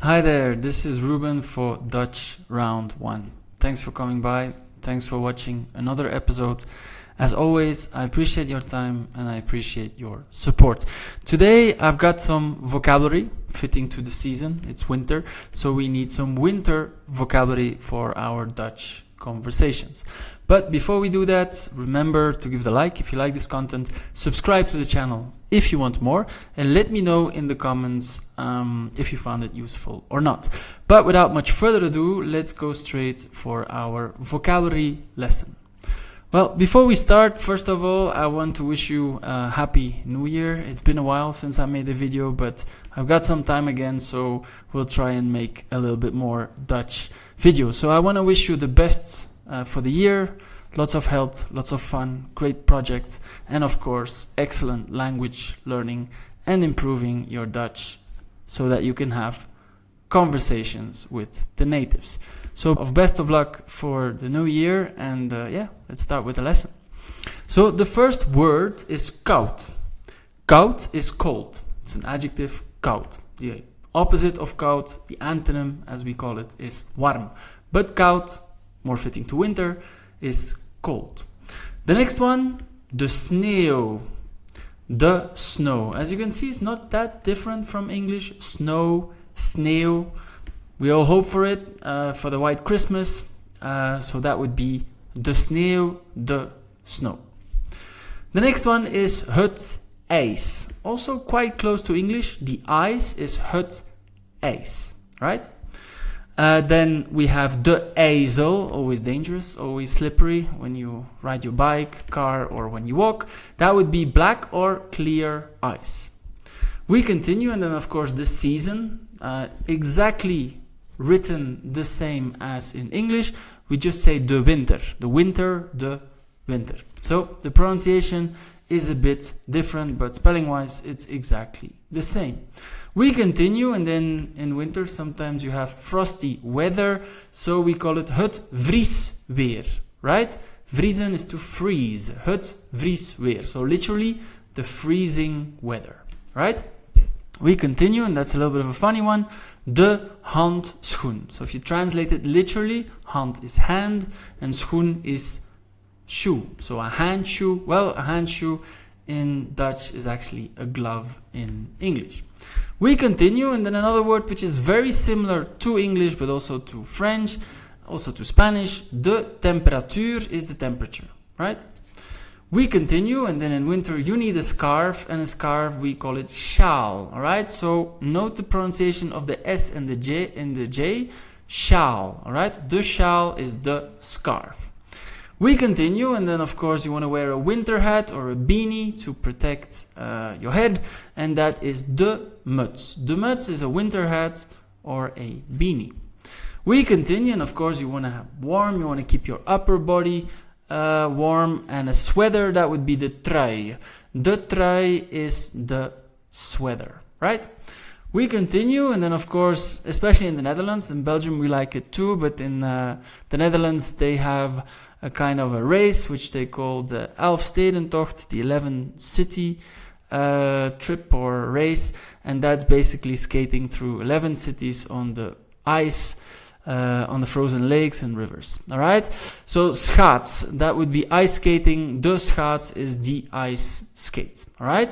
Hi there, this is Ruben for Dutch Round 1. Thanks for coming by, thanks for watching another episode. As always, I appreciate your time and I appreciate your support. Today I've got some vocabulary fitting to the season. It's winter, so we need some winter vocabulary for our Dutch conversations. But before we do that, remember to give the like if you like this content, subscribe to the channel if you want more, and let me know in the comments if you found it useful or not. But without much further ado, let's go straight for our vocabulary lesson. Well, before we start, first of all, I want to wish you a happy new year. It's been a while since I made a video, but I've got some time again, so we'll try and make a little bit more Dutch videos. So I want to wish you the best for the year, lots of health, lots of fun, great projects, and of course, excellent language learning and improving your Dutch so that you can have conversations with the natives. So best of luck for the new year, and yeah, let's start with the lesson. So the first word is koud. Koud is cold. It's an adjective, koud. The opposite of koud, the antonym as we call it, is warm. But koud, more fitting to winter, is cold. The next one, de sneeuw. The snow. As you can see, it's not that different from English. Snow, sneeuw. We all hope for it, for the white Christmas. So that would be de sneeuw, the snow. The next one is het ijs. Also quite close to English. The ice is het ijs, right? Then we have de ijzel, always dangerous, always slippery when you ride your bike, car, or when you walk. That would be black or clear ice. We continue, and then of course the season, exactly written the same as in English. We just say de winter, the winter, de winter. So the pronunciation is a bit different, but spelling wise it's exactly the same. We continue, and then in winter sometimes you have frosty weather, so we call it het vriesweer, right? Vriezen is to freeze, het vriesweer, so literally the freezing weather, right? We continue, and that's a little bit of a funny one, de handschoen. So if you translate it literally, hand is hand and schoen is shoe. So a handshoe, well, a handshoe in Dutch is actually a glove in English. We continue, and then another word which is very similar to English but also to French, also to Spanish. De temperatuur is the temperature, right? We continue, and then in winter you need a scarf, and a scarf we call it sjaal, alright? So note the pronunciation of the S and the J in the J, sjaal, alright? De sjaal is the scarf. We continue, and then of course you want to wear a winter hat or a beanie to protect your head, and that is de muts. De muts is a winter hat or a beanie. We continue, and of course you want to have warm, you want to keep your upper body warm, and a sweater, that would be the trui. De trui is the sweater, right? We continue, and then of course, especially in the Netherlands, in Belgium we like it too, but in the Netherlands they have a kind of a race which they call the Elfstedentocht, the 11 city trip or race, and that's basically skating through 11 cities on the ice, on the frozen lakes and rivers. All right, so schaats, that would be ice skating. De schaats is the ice skate. All right,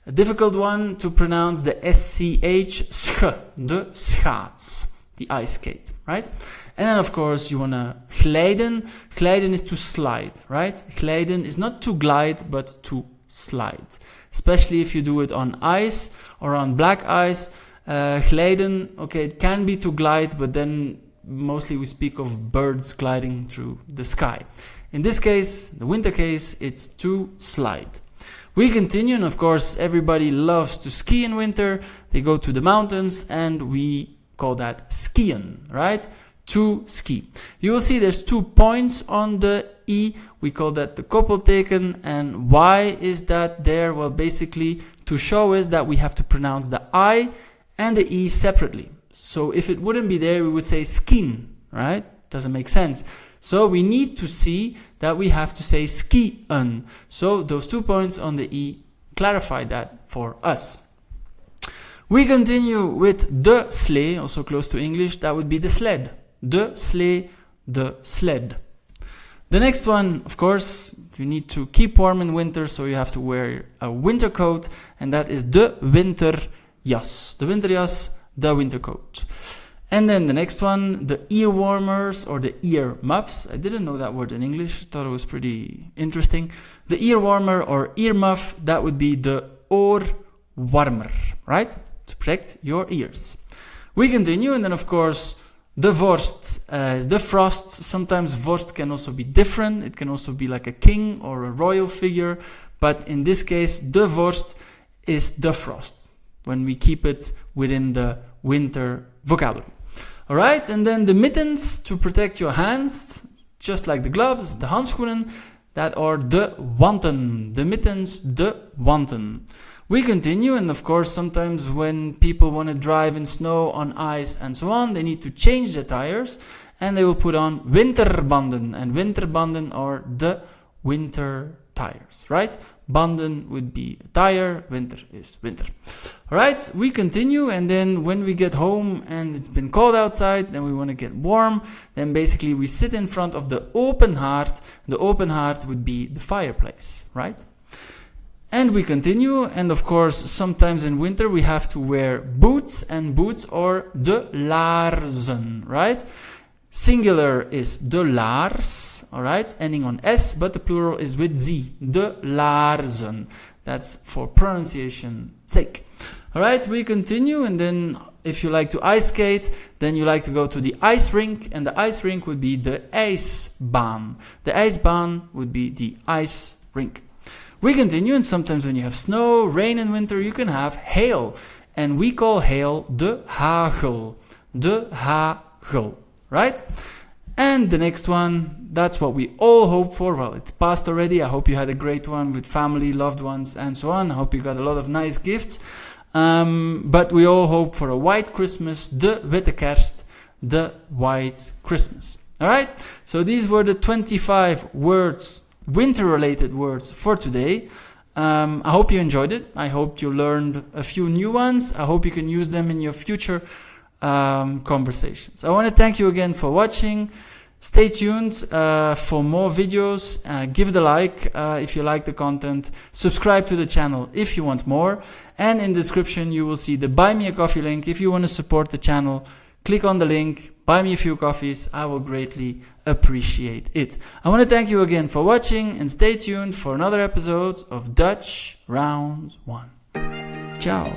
a difficult one to pronounce, the SCH, sch, de schaats, the ice skate, right? And then of course you want to glijden. Glijden is to slide, right? Glijden is not to glide but to slide, especially if you do it on ice or on black ice. Glijden, okay, it can be to glide, but then mostly we speak of birds gliding through the sky. In this case, the winter case, it's to slide. We continue, and of course everybody loves to ski in winter. They go to the mountains, and we call that skiën, right? To ski. You will see there's 2 points on the E. We call that the koppelteken. And why is that there? Well, basically to show us that we have to pronounce the I and the E separately. So if it wouldn't be there, we would say skiën, right? Doesn't make sense. So we need to see that we have to say skiën. So those 2 points on the E clarify that for us. We continue with de sleigh, also close to English. That would be the sled. De sleigh, the sled. The next one, of course, you need to keep warm in winter, so you have to wear a winter coat, and that is de winterjas. De winterjas, the winter coat. And then the next one, the ear warmers or the ear muffs. I didn't know that word in English. Thought it was pretty interesting. The ear warmer or ear muff, that would be the oorwarmer, right? To protect your ears. We continue, and then of course, the vorst is the frost. Sometimes vorst can also be different. It can also be like a king or a royal figure. But in this case, the vorst is the frost, when we keep it within the winter vocabulary. Alright, and then the mittens to protect your hands, just like the gloves, the handschoenen, that are de wanten. The mittens, de wanten. We continue, and of course, sometimes when people want to drive in snow, on ice, and so on, they need to change their tires, and they will put on winterbanden, and winterbanden are the winter tires, right? Banden would be a tire, winter is winter. Alright, we continue, and then when we get home and it's been cold outside, then we want to get warm, then basically we sit in front of the open haard. The open haard would be the fireplace, right? And we continue, and of course, sometimes in winter we have to wear boots, and boots are de laarzen, right? Singular is de laars, alright, ending on S, but the plural is with Z, de laarzen. That's for pronunciation sake. Alright, we continue, and then if you like to ice skate, then you like to go to the ice rink, and the ice rink would be the ijsbaan. The ijsbaan would be the ice rink. We continue, and sometimes when you have snow, rain in winter, you can have hail. And we call hail de hagel. De hagel, right? And the next one, that's what we all hope for. Well, it's passed already. I hope you had a great one with family, loved ones, and so on. I hope you got a lot of nice gifts. But we all hope for a white Christmas, de witte kerst, the white Christmas. All right? So these were the 25 words, winter-related words for today. I hope you enjoyed it. I hope you learned a few new ones. I hope you can use them in your future conversations. I want to thank you again for watching. Stay tuned for more videos. Give it a like if you like the content. Subscribe to the channel if you want more. And in the description you will see the Buy Me a Coffee link. If you want to support the channel, click on the link, buy me a few coffees. I will greatly appreciate it. I want to thank you again for watching, and stay tuned for another episode of Dutch Round 1. Ciao.